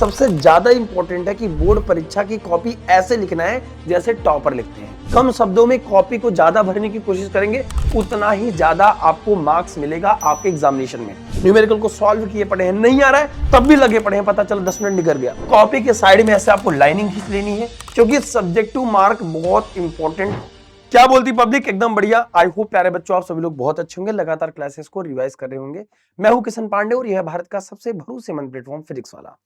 सबसे ज्यादा इंपॉर्टेंट है कि बोर्ड परीक्षा की कॉपी ऐसे लिखना है जैसे टॉपर लिखते हैं। कम शब्दों में कॉपी को ज्यादा भरने की कोशिश करेंगे, उतना ही ज्यादा आपको मार्क्स मिलेगा आपके एग्जामिनेशन में। न्यूमेरिकल को सॉल्व किए पड़े हैं, नहीं आ रहा है तब भी लगे पड़े हैं, पता चला 10 मिनट निकल गया। कॉपी के साइड में ऐसे आपको लाइनिंग खींच लेनी है, क्योंकि सब्जेक्टिव मार्क बहुत इंपॉर्टेंट। क्या बोलती पब्लिक? एकदम बढ़िया। आई होप प्यारे बच्चों आप सभी लोग बहुत अच्छे होंगे, लगातार क्लासेस को रिवाइज कर रहे होंगे। मैं हूं किशन पांडे और यह है भारत का सबसे भरोसेमंद प्लेटफॉर्म फिजिक्स वाला।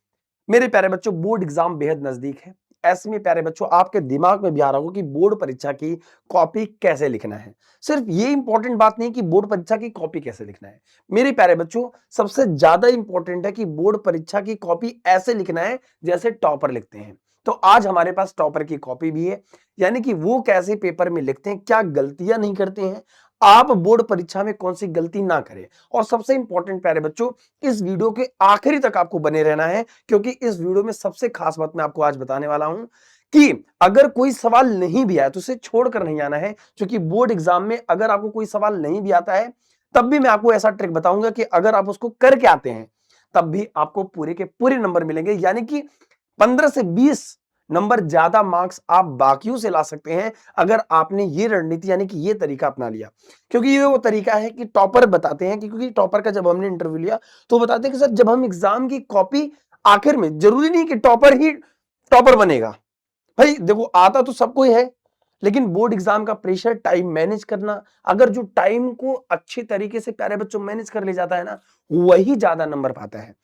मेरे प्यारे बच्चों, बोर्ड एग्जाम बेहद नजदीक है। ऐसे में प्यारे बच्चों आपके दिमाग में भी आ रहा होगा कि बोर्ड परीक्षा की कॉपी कैसे लिखना है। सिर्फ ये इंपॉर्टेंट बात नहीं कि बोर्ड परीक्षा की कॉपी कैसे लिखना है। मेरे प्यारे बच्चों, सबसे ज्यादा इंपॉर्टेंट है कि बोर्ड परीक्षा की कॉपी ऐसे लिखना है जैसे टॉपर लिखते हैं। तो आज हमारे पास टॉपर की कॉपी भी है, यानी कि वो कैसे पेपर में लिखते हैं, क्या गलतियां नहीं करते हैं, आप बोर्ड परीक्षा में कौन सी गलती ना करें। और सबसे इंपॉर्टेंट प्यारे बच्चों, इस वीडियो के आखिरी तक आपको बने रहना है, क्योंकि इस वीडियो में सबसे खास बात मैं आपको आज बताने वाला हूं कि अगर कोई सवाल नहीं भी आया तो उसे छोड़कर नहीं आना है। क्योंकि बोर्ड एग्जाम में अगर आपको कोई सवाल नहीं भी आता है तब भी मैं आपको ऐसा ट्रिक बताऊंगा कि अगर आप उसको करके आते हैं तब भी आपको पूरे के पूरे नंबर मिलेंगे, यानी कि 15 से 20 नंबर ज्यादा मार्क्स आप बाकियों से ला सकते हैं अगर आपने ये रणनीति यानी कि ये तरीका अपना लिया। क्योंकि ये वो तरीका है कि टॉपर बताते हैं कि, क्योंकि टॉपर का जब हमने इंटरव्यू लिया तो बताते हैं कि सर जब हम एग्जाम की कॉपी आखिर में, जरूरी नहीं कि टॉपर ही टॉपर बनेगा। भाई देखो, आता तो सबको ही है, लेकिन बोर्ड एग्जाम का प्रेशर, टाइम मैनेज करना, अगर जो टाइम को अच्छे तरीके से प्यारे बच्चों मैनेज कर ले जाता है ना, वही ज्यादा नंबर पाता है।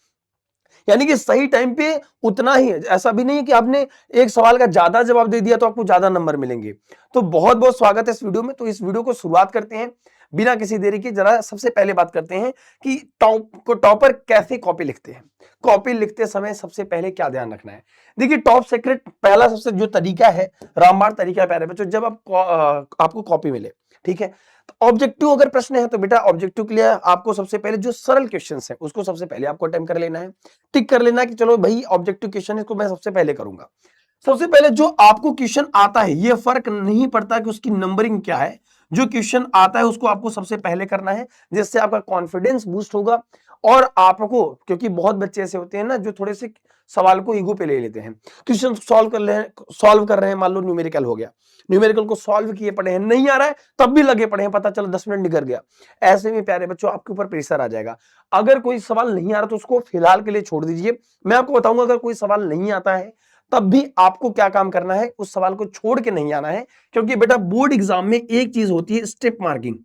यानी कि सही टाइम पे उतना ही है। ऐसा भी नहीं है कि आपने एक सवाल का ज्यादा जवाब दे दिया तो आपको ज्यादा नंबर मिलेंगे। तो बहुत बहुत स्वागत है इस वीडियो में। तो इस वीडियो को शुरुआत करते हैं बिना किसी देरी के। जरा सबसे पहले बात करते हैं कि टॉपर कैसे कॉपी लिखते हैं। कॉपी लिखते समय सबसे पहले क्या ध्यान रखना है? देखिए, टॉप सीक्रेट पहला सबसे जो तरीका है, रामबाण तरीका है प्यारे बच्चों। जब आपको कॉपी मिले, ठीक है, तो ऑब्जेक्टिव अगर प्रश्न है तो बेटा ऑब्जेक्टिव के लिए आपको सबसे पहले जो सरल क्वेश्चंस है उसको सबसे पहले आपको अटेम्प्ट कर लेना है। टिक कर लेना कि चलो भाई ऑब्जेक्टिव क्वेश्चन इसको मैं सबसे पहले करूंगा। सबसे पहले जो आपको क्वेश्चन आता है, ये फर्क नहीं पड़ता कि उसकी नंबरिंग क्या है, जो क्वेश्चन आता है उसको आपको सबसे पहले करना है, जिससे आपका कॉन्फिडेंस बूस्ट होगा। और आपको, क्योंकि बहुत बच्चे ऐसे होते हैं ना जो थोड़े से सवाल को ईगो पे ले लेते हैं, क्वेश्चन सॉल्व कर रहे हैं, मान लो न्यूमेरिकल हो गया, न्यूमेरिकल को सॉल्व किए पड़े हैं, नहीं आ रहा है तब भी लगे पड़े हैं, पता चला 10 मिनट निकल गया। ऐसे में प्यारे बच्चों आपके ऊपर प्रेशर आ जाएगा। अगर कोई सवाल नहीं आ रहा तो उसको फिलहाल के लिए छोड़ दीजिए। मैं आपको बताऊंगा अगर कोई सवाल नहीं आता है तब भी आपको क्या काम करना है, उस सवाल को छोड़ के नहीं आना है। क्योंकि बेटा बोर्ड एग्जाम में एक चीज होती है, स्टेप मार्किंग।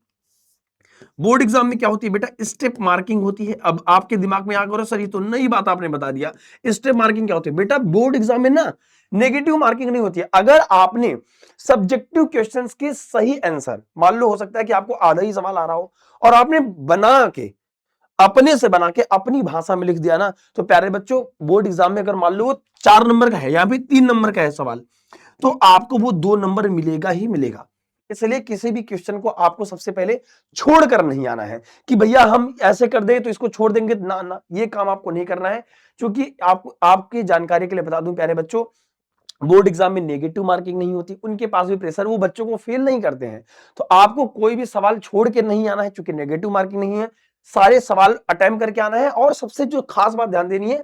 बोर्ड एग्जाम में क्या होती है बेटा? स्टेप मार्किंग होती है। अब आपके दिमाग में आकर सर ये तो नई बात आपने बता दिया, स्टेप मार्किंग क्या होती है? बेटा बोर्ड एग्जाम में ना नेगेटिव मार्किंग नहीं होती है। अगर आपने सब्जेक्टिव क्वेश्चंस के सही आंसर, मान लो हो सकता है कि आपको आधा ही सवाल आ रहा हो और आपने बना के, अपने से बना के अपनी भाषा में लिख दिया ना, तो प्यारे बच्चों बोर्ड एग्जाम में अगर मान लो वो 4 नंबर का है या फिर 3 नंबर का है सवाल, तो आपको वो 2 नंबर मिलेगा ही मिलेगा। इसलिए किसी भी क्वेश्चन को आपको सबसे पहले छोड़कर नहीं आना है कि भैया हम ऐसे कर दें तो इसको छोड़ देंगे, ना ना, ये काम आपको नहीं करना है। क्योंकि आपकी जानकारी के लिए बता दूं प्यारे बच्चों, बोर्ड एग्जाम में नेगेटिव मार्किंग नहीं होती, उनके पास भी प्रेशर, वो बच्चों को फेल नहीं करते हैं। तो आपको कोई भी सवाल छोड़ के नहीं आना है, क्योंकि नेगेटिव मार्किंग नहीं है, सारे सवाल अटेम्प्ट करके आना है। और सबसे जो खास बात ध्यान देनी है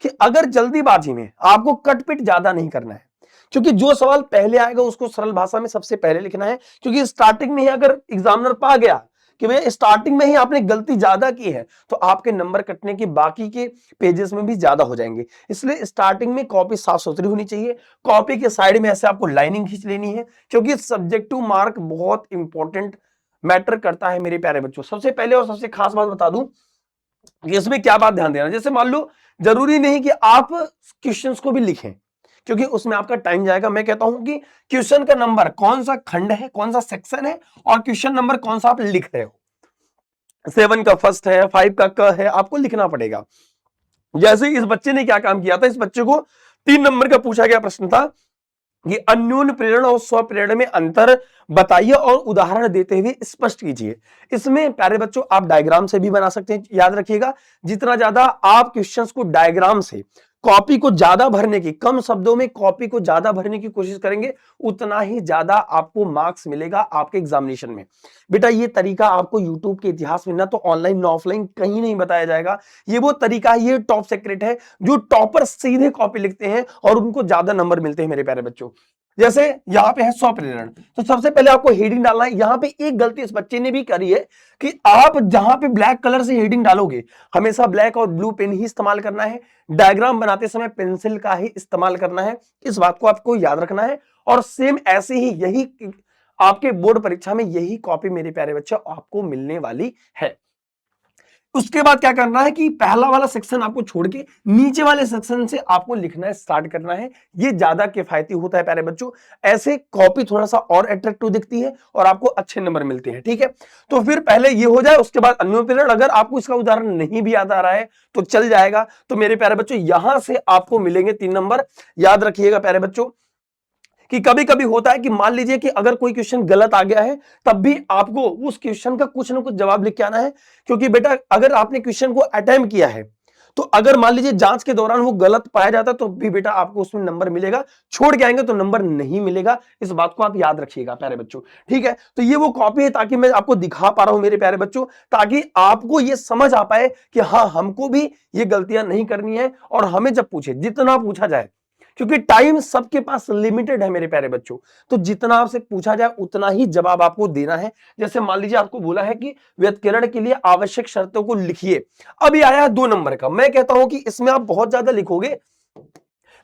कि अगर जल्दीबाजी में आपको कटपिट ज्यादा नहीं करना है, क्योंकि जो सवाल पहले आएगा उसको सरल भाषा में सबसे पहले लिखना है। क्योंकि स्टार्टिंग में ही अगर एग्जामिनर पा गया कि भैया स्टार्टिंग में ही आपने गलती ज्यादा की है, तो आपके नंबर कटने के बाकी के पेजेस में भी ज्यादा हो जाएंगे। इसलिए स्टार्टिंग में कॉपी साफ सुथरी होनी चाहिए। कॉपी के साइड में ऐसे आपको लाइनिंग खींच लेनी है, क्योंकि सब्जेक्टिव मार्क बहुत इंपॉर्टेंट मैटर करता है मेरे प्यारे बच्चों। सबसे पहले और सबसे खास बात बता दूं कि इसमें क्या बात ध्यान देना, जैसे मान लो जरूरी नहीं कि आप क्वेश्चंस को भी लिखें, क्योंकि उसमें आपका टाइम जाएगा। मैं कहता हूं कि क्वेश्चन का नंबर कौन सा खंड है, कौन सा सेक्शन है, और क्वेश्चन नंबर कौन सा आप लिख रहे हो। 7 का फर्स्ट है, 5 का क है, आपको लिखना पड़ेगा। जैसे इस बच्चे ने क्या काम किया था, इस बच्चे को 3 नंबर का पूछा गया प्रश्न था, ये अन्योन्य प्रेरणा और स्व प्रेरणा में अंतर बताइए और उदाहरण देते हुए स्पष्ट कीजिए। इसमें प्यारे बच्चों आप डायग्राम से भी बना सकते हैं। याद रखिएगा, जितना ज्यादा आप क्वेश्चंस को डायग्राम से कॉपी को ज्यादा भरने की, कम शब्दों में कॉपी को ज्यादा भरने की कोशिश करेंगे, उतना ही ज्यादा आपको मार्क्स मिलेगा आपके एग्जामिनेशन में। बेटा ये तरीका आपको यूट्यूब के इतिहास में ना तो ऑनलाइन ना ऑफलाइन कहीं नहीं बताया जाएगा। ये वो तरीका है, ये टॉप सीक्रेट है, जो टॉपर सीधे कॉपी लिखते हैं और उनको ज्यादा नंबर मिलते हैं मेरे प्यारे बच्चों। जैसे यहाँ पे है 100 प्रेरण, तो सबसे पहले आपको हेडिंग डालना है। यहाँ पे एक गलती इस बच्चे ने भी करी है कि आप जहां पे ब्लैक कलर से हेडिंग डालोगे, हमेशा ब्लैक और ब्लू पेन ही इस्तेमाल करना है। डायग्राम बनाते समय पेंसिल का ही इस्तेमाल करना है, इस बात को आपको याद रखना है। और सेम ऐसे ही यही आपके बोर्ड परीक्षा में यही कॉपी मेरे प्यारे बच्चे आपको मिलने वाली है। उसके बाद क्या करना है कि पहला वाला सेक्शन आपको छोड़ के नीचे वाले सेक्शन से आपको लिखना स्टार्ट करना है। ये ज्यादा किफायती होता है प्यारे बच्चों, ऐसे कॉपी थोड़ा सा और अट्रैक्टिव दिखती है और आपको अच्छे नंबर मिलते हैं। ठीक है, तो फिर पहले ये हो जाए, उसके बाद अन्य पीरियड। अगर आपको इसका उदाहरण नहीं भी याद आ रहा है तो चल जाएगा। तो मेरे प्यारे बच्चों यहां से आपको मिलेंगे 3 नंबर। याद रखिएगा प्यारे बच्चों कि कभी कभी होता है कि मान लीजिए कि अगर कोई क्वेश्चन गलत आ गया है, तब भी आपको उस क्वेश्चन का कुछ ना कुछ जवाब लिख के आना है। क्योंकि बेटा अगर आपने क्वेश्चन को अटेम्प्ट किया है, तो अगर मान लीजिए जांच के दौरान वो गलत पाया जाता तो भी बेटा आपको उसमें नंबर मिलेगा, छोड़ के आएंगे तो नंबर नहीं मिलेगा। इस बात को आप याद रखिएगा प्यारे बच्चों। ठीक है, तो ये वो कॉपी है ताकि मैं आपको दिखा पा रहा हूं मेरे प्यारे बच्चों, ताकि आपको ये समझ आ पाए कि हाँ हमको भी ये गलतियां नहीं करनी है। और हमें जब पूछे, जितना पूछा जाए, क्योंकि टाइम सबके पास लिमिटेड है मेरे प्यारे बच्चों, तो जितना आपसे पूछा जाए उतना ही जवाब आपको देना है। जैसे मान लीजिए आपको बोला है कि व्यतिकरण के लिए आवश्यक शर्तों को लिखिए, अभी आया है 2 नंबर का। मैं कहता हूं कि इसमें आप बहुत ज्यादा लिखोगे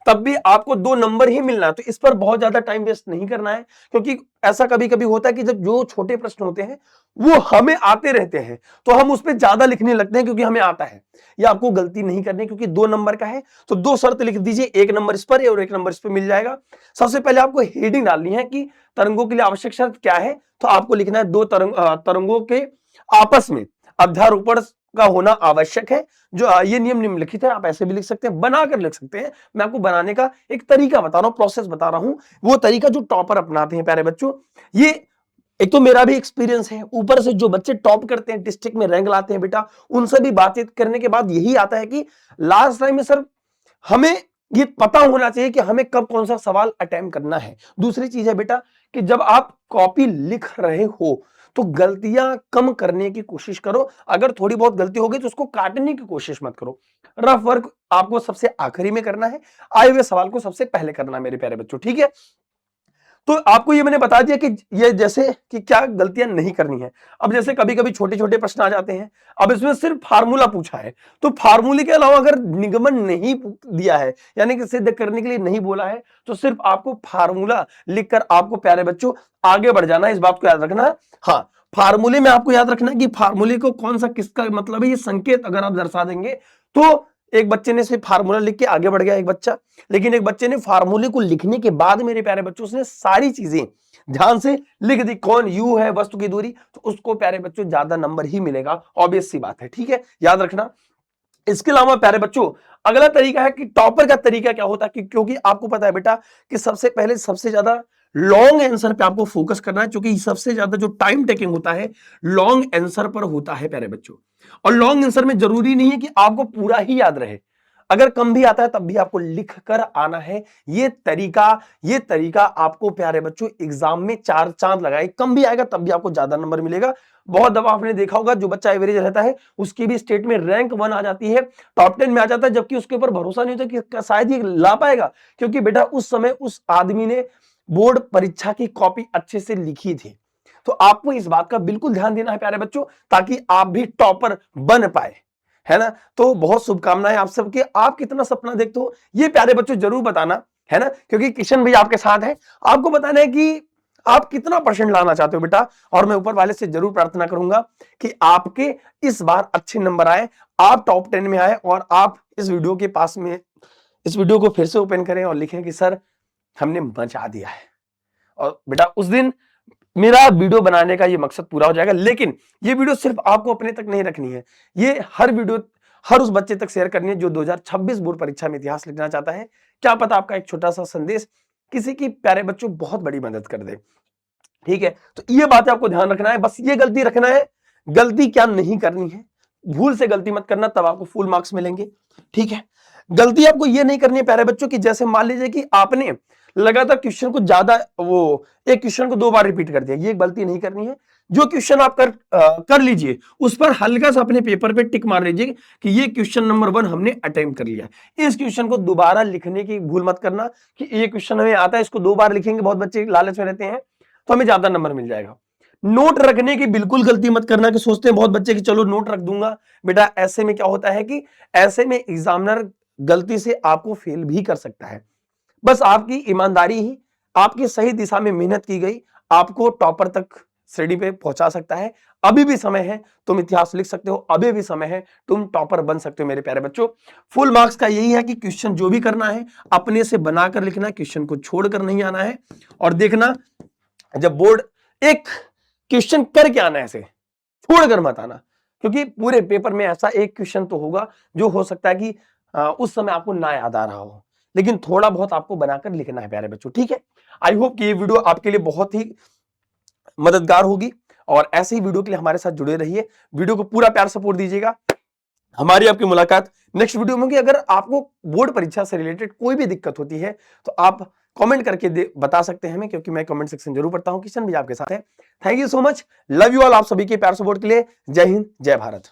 तब भी आपको 2 नंबर ही मिलना है, तो इस पर बहुत ज्यादा टाइम वेस्ट नहीं करना है। क्योंकि ऐसा कभी कभी होता है कि जब जो छोटे प्रश्न होते हैं वो हमें आते रहते हैं, तो हम उस पर ज्यादा लिखने लगते हैं क्योंकि हमें आता है। ये आपको गलती नहीं करनी, क्योंकि 2 नंबर का है तो 2 शर्त लिख दीजिए, 1 नंबर इस पर और 1 नंबर इस पर मिल जाएगा। सबसे पहले आपको हेडिंग डालनी है कि तरंगों के लिए आवश्यक शर्त क्या है, तो आपको लिखना है 2 तरंगों के आपस में अध्यारोपण का होना आवश्यक है। जो ये नियम निम्नलिखित है, आप ऐसे भी लिख सकते हैं, बनाकर लिख सकते हैं। मैं आपको बनाने का एक तरीका बता रहा हूं, प्रोसेस बता रहा हूं, वो तरीका जो टॉपर अपनाते हैं प्यारे बच्चों। ये एक तो मेरा भी एक्सपीरियंस है, ऊपर से जो बच्चे टॉप करते हैं, डिस्ट्रिक्ट में रैंक लाते हैं बेटा, उनसे भी बातचीत करने के बाद यही आता है कि लास्ट टाइम में सर हमें ये पता होना चाहिए कि हमें कब कौन सा सवाल अटेम्प्ट करना है। दूसरी चीज है बेटा कि जब आप कॉपी लिख रहे हो तो गलतियां कम करने की कोशिश करो। अगर थोड़ी बहुत गलती होगी तो उसको काटने की कोशिश मत करो। रफ वर्क आपको सबसे आखिरी में करना है, आए हुए सवाल को सबसे पहले करना है मेरे प्यारे बच्चों। ठीक है, तो आपको ये मैंने बता दिया कि ये जैसे कि क्या गलतियां नहीं करनी है। अब जैसे कभी कभी छोटे छोटे प्रश्न आ जाते हैं, अब इसमें सिर्फ फार्मूला पूछा है, तो फार्मूले के अलावा अगर निगमन नहीं दिया है, यानी कि सिद्ध करने के लिए नहीं बोला है, तो सिर्फ आपको फार्मूला लिखकर आपको प्यारे बच्चों आगे बढ़ जाना है। इस बात को याद रखना। हाँ, फार्मूले में आपको याद रखना कि फार्मूले को कौन सा किसका मतलब है, ये संकेत अगर आप दर्शा देंगे तो एक बच्चे ने सिर्फ फार्मूला लिख के आगे बढ़ गया एक बच्चा, लेकिन एक बच्चे ने फार्मूले को लिखने के बाद मेरे प्यारे बच्चों उसने सारी चीजें ध्यान से लिख दी, कौन यू है वस्तु की दूरी, तो उसको प्यारे बच्चों ज्यादा नंबर ही मिलेगा। ऑब्वियस सी बात है। ठीक है, याद रखना। इसके अलावा प्यारे बच्चों अगला तरीका है कि टॉपर का तरीका क्या होता है कि क्योंकि आपको पता है बेटा कि सबसे पहले सबसे ज्यादा लॉन्ग आंसर पे आपको फोकस करना है, क्योंकि सबसे ज्यादा जो टाइम टेकिंग होता है लॉन्ग आंसर पर होता है प्यारे बच्चों। और लॉन्ग आंसर में जरूरी नहीं है कि आपको पूरा ही याद रहे, अगर कम भी आता है तब भी आपको लिख कर आना है। ये तरीका आपको प्यारे बच्चों एग्जाम में 4 चांद लगाए, कम भी आएगा तब भी आपको ज्यादा नंबर मिलेगा। बहुत दफा आपने देखा होगा जो बच्चा एवरेज रहता है उसकी भी स्टेट में रैंक 1 आ जाती है, टॉप 10 में आ जाता है, जबकि उसके ऊपर भरोसा नहीं होता कि शायद ये ला पाएगा, क्योंकि बेटा उस समय उस आदमी ने बोर्ड परीक्षा की कॉपी अच्छे से लिखी थी। तो आपको इस बात का बिल्कुल ध्यान देना है प्यारे बच्चों, ताकि आप भी टॉपर बन पाए, है ना। तो बहुत शुभकामनाएं आप सबके। आप कितना सपना देखते हो ये प्यारे बच्चों जरूर बताना, है ना, क्योंकि किशन भाई आपके साथ है। आपको बताना है कि आप कितना परसेंट लाना चाहते हो बेटा, और मैं ऊपर वाले से जरूर प्रार्थना करूंगा कि आपके इस बार अच्छे नंबर आए, आप टॉप 10 में आए, और आप इस वीडियो के पास में इस वीडियो को फिर से ओपन करें और लिखें कि सर हमने मचा दिया है। और बेटा उस दिन मेरा वीडियो बनाने का ये मकसद पूरा हो जाएगा। लेकिन ये वीडियो सिर्फ आपको अपने तक नहीं रखनी है, ये हर वीडियो हर उस बच्चे तक शेयर करनी है जो 2026 बोर्ड परीक्षा में इतिहास लिखना चाहता है। क्या पता आपका एक छोटा सा संदेश किसी की प्यारे बच्चों बहुत बड़ी मदद कर दे। ठीक है, तो ये बात आपको ध्यान रखना है, बस ये गलती रखना है, गलती क्या नहीं करनी है, भूल से गलती मत करना, तब आपको फुल मार्क्स मिलेंगे। ठीक है, गलती आपको ये नहीं करनी है प्यारे बच्चों की जैसे मान लीजिए कि आपने लगातार क्वेश्चन को ज्यादा एक क्वेश्चन को 2 बार रिपीट कर दिया, ये गलती नहीं करनी है। जो क्वेश्चन आप कर लीजिए उस पर हल्का सा अपने पेपर पे टिक मार लीजिए कि ये क्वेश्चन नंबर 1 हमने अटेम्प्ट कर लिया। इस क्वेश्चन को दोबारा लिखने की भूल मत करना कि ये क्वेश्चन हमें आता है, इसको 2 बार लिखेंगे, बहुत बच्चे लालच में रहते हैं तो हमें ज्यादा नंबर मिल जाएगा। नोट रखने की बिल्कुल गलती मत करना कि सोचते हैं बहुत बच्चे कि चलो नोट रख दूंगा। बेटा ऐसे में क्या होता है कि ऐसे में एग्जामिनर गलती से आपको फेल भी कर सकता है। बस आपकी ईमानदारी ही, आपकी सही दिशा में मेहनत की गई आपको टॉपर तक श्रेणी पे पहुंचा सकता है। अभी भी समय है, तुम इतिहास लिख सकते हो, अभी भी समय है, तुम टॉपर बन सकते हो मेरे प्यारे बच्चों। फुल मार्क्स का यही है कि क्वेश्चन जो भी करना है अपने से बनाकर लिखना, क्वेश्चन को छोड़कर नहीं आना है। और देखना जब बोर्ड एक क्वेश्चन करके आना है, ऐसे छोड़कर मत आना, क्योंकि पूरे पेपर में ऐसा एक क्वेश्चन तो होगा जो हो सकता है कि उस समय आपको ना याद आ रहा हो, लेकिन थोड़ा बहुत आपको बनाकर लिखना है प्यारे बच्चों, ठीक है। आई होप कि ये वीडियो आपके लिए बहुत ही मददगार होगी और ऐसे ही वीडियो के लिए हमारे साथ जुड़े रहिए। वीडियो को पूरा प्यार सपोर्ट दीजिएगा। हमारी आपकी मुलाकात नेक्स्ट वीडियो में होगी। अगर आपको बोर्ड परीक्षा से रिलेटेड कोई भी दिक्कत होती है तो आप कमेंट करके बता सकते हैं हमें, क्योंकि मैं कमेंट सेक्शन जरूर पढ़ता हूं। किशन भी आपके साथ है। Thank you so much, love you all. आप सभी के प्यार सपोर्ट के लिए जय हिंद, जय भारत।